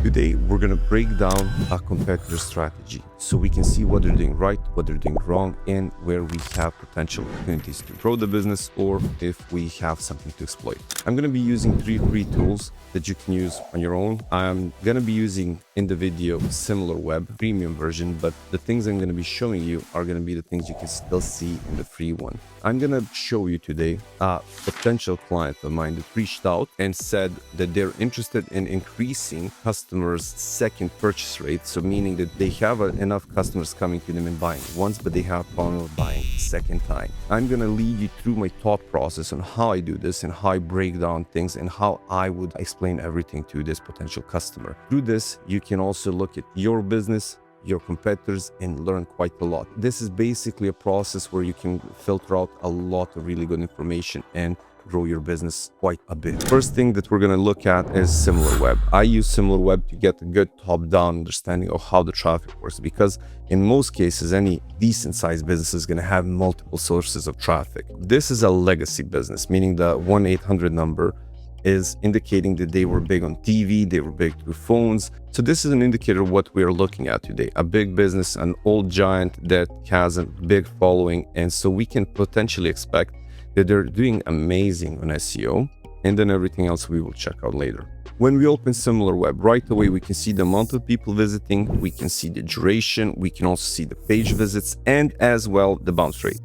Today, we're going to break down a competitor strategy so we can see what they're doing right, what they're doing wrong, and where we have potential opportunities to grow the business or if we have something to exploit. I'm going to be using 3 free tools that you can use on your own. I'm going to be using in the video SimilarWeb premium version, but the things I'm going to be showing you are going to be the things you can still see in the free one. I'm going to show you today a potential client of mine that reached out and said that they're interested in increasing customers' second purchase rate. So meaning that they have enough customers coming to them and buying once, but they have a problem with buying second time. I'm going to lead you through my thought process on how I do this and how I break down things and how I would explain everything to this potential customer. Through this, you can also look at your business, your competitors, and learn quite a lot. This is basically a process where you can filter out a lot of really good information and grow your business quite a bit. First thing that we're going to look at is SimilarWeb. I use SimilarWeb to get a good top-down understanding of how the traffic works, because in most cases, any decent-sized business is going to have multiple sources of traffic. This is a legacy business, meaning the 1-800 number is indicating that they were big on TV, they were big through phones. So this is an indicator of what we are looking at today. A big business, an old giant that has a big following. And so we can potentially expect that they're doing amazing on SEO, and then everything else we will check out later. When we open SimilarWeb, right away we can see the amount of people visiting, we can see the duration, we can also see the page visits, and as well the bounce rate.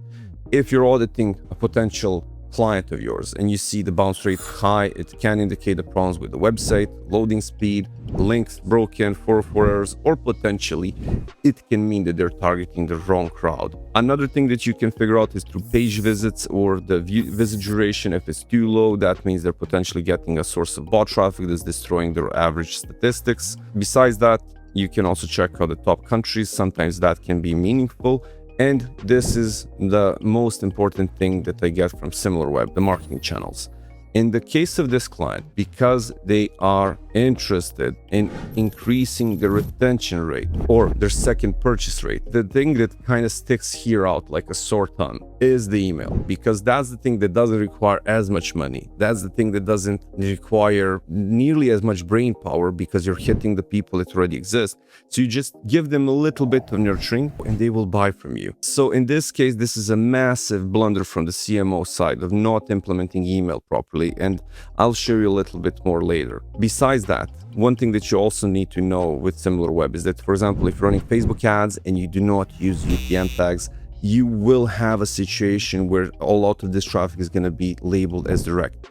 If you're auditing a potential client of yours and you see the bounce rate high, it can indicate the problems with the website, loading speed, links broken, 404 errors, or potentially it can mean that they're targeting the wrong crowd. Another thing that you can figure out is through page visits or the visit duration. If it's too low, that means they're potentially getting a source of bot traffic that's destroying their average statistics. Besides that, you can also check out the top countries. Sometimes that can be meaningful. And this is the most important thing that I get from SimilarWeb, the marketing channels. In the case of this client, because they are interested in increasing the retention rate or their second purchase rate, the thing that kind of sticks here out like a sore thumb is the email, because that's the thing that doesn't require as much money. That's the thing that doesn't require nearly as much brain power, because you're hitting the people that already exist. So you just give them a little bit of nurturing and they will buy from you. So in this case, this is a massive blunder from the CMO side of not implementing email properly. And I'll show you a little bit more later. Besides that, one thing that you also need to know with SimilarWeb is that, for example, if you're running Facebook ads and you do not use UTM tags, you will have a situation where a lot of this traffic is going to be labeled as direct.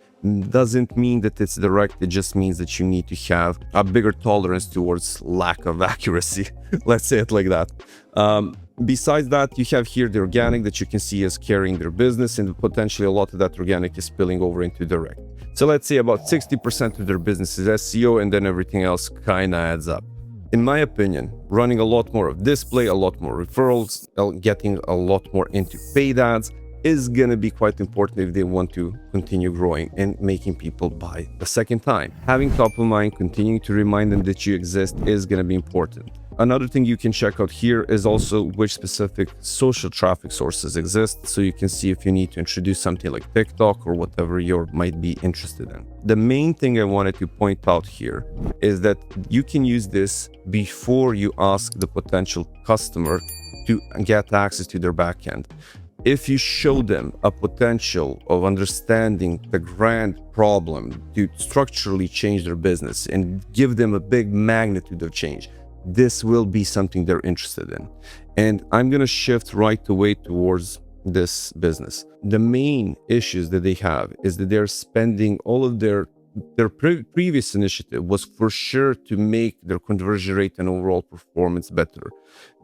Doesn't mean that it's direct, it just means that you need to have a bigger tolerance towards lack of accuracy. Let's say it like that. Besides that, you have here the organic that you can see as carrying their business, and potentially a lot of that organic is spilling over into direct. So let's say about 60% of their business is SEO, and then everything else kind of adds up. In my opinion, running a lot more of display, a lot more referrals, getting a lot more into paid ads is going to be quite important if they want to continue growing and making people buy the second time. Having top of mind, continuing to remind them that you exist is going to be important. Another thing you can check out here is also which specific social traffic sources exist, so you can see if you need to introduce something like TikTok or whatever you might be interested in. The main thing I wanted to point out here is that you can use this before you ask the potential customer to get access to their backend. If you show them a potential of understanding the grand problem to structurally change their business and give them a big magnitude of change, this will be something they're interested in. And I'm going to shift right away towards this business. The main issues that they have is that they're spending all of their previous initiative was for sure to make their conversion rate and overall performance better,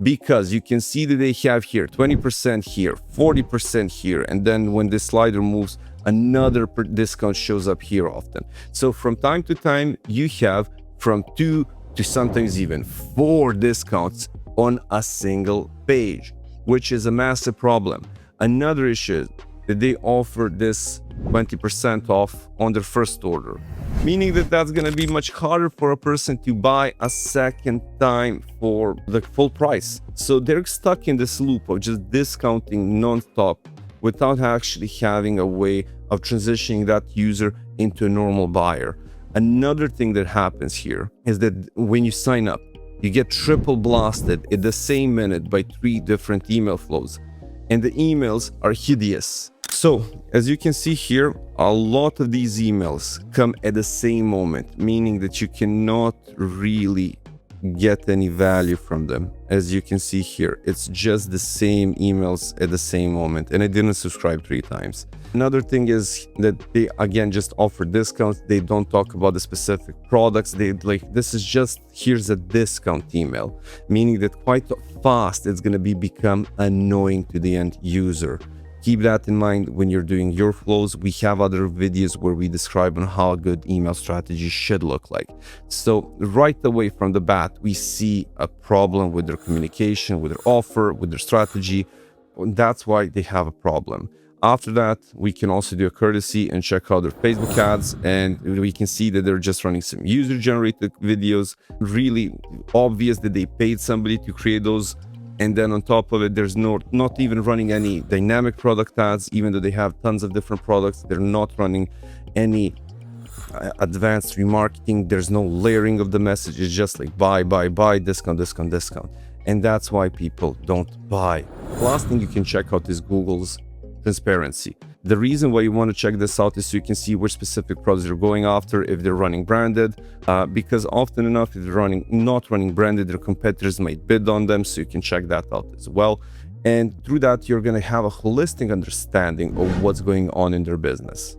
because you can see that they have here 20% here, 40% here, and then when this slider moves, another discount shows up here often. So from time to time, you have from 2 to sometimes even 4 discounts on a single page, which is a massive problem. Another issue is that they offer this 20% off on their first order, meaning that that's going to be much harder for a person to buy a second time for the full price. So they're stuck in this loop of just discounting non-stop without actually having a way of transitioning that user into a normal buyer. Another thing that happens here is that when you sign up, you get triple blasted at the same minute by 3 different email flows, and the emails are hideous. So as you can see here, a lot of these emails come at the same moment, meaning that you cannot really get any value from them. As you can see here, it's just the same emails at the same moment, and I didn't subscribe 3 times. Another thing is that they again just offer discounts. They don't talk about the specific products. They like, this is just, here's a discount email, meaning that quite fast it's going to become annoying to the end user. Keep that in mind when you're doing your flows. We have other videos where we describe on how a good email strategy should look like. So right away from the bat, we see a problem with their communication, with their offer, with their strategy. That's why they have a problem. After that, we can also do a courtesy and check out their Facebook ads, and we can see that they're just running some user-generated videos. Really obvious that they paid somebody to create those. And then on top of it, there's not even running any dynamic product ads, even though they have tons of different products. They're not running any advanced remarketing. There's no layering of the message. It's just like buy, discount, discount, discount. And that's why people don't buy. Last thing you can check out is Google's transparency. The reason why you want to check this out is so you can see which specific products they're going after, if they're running branded, because often enough, if they're not running branded, their competitors might bid on them, so you can check that out as well. And through that, you're going to have a holistic understanding of what's going on in their business.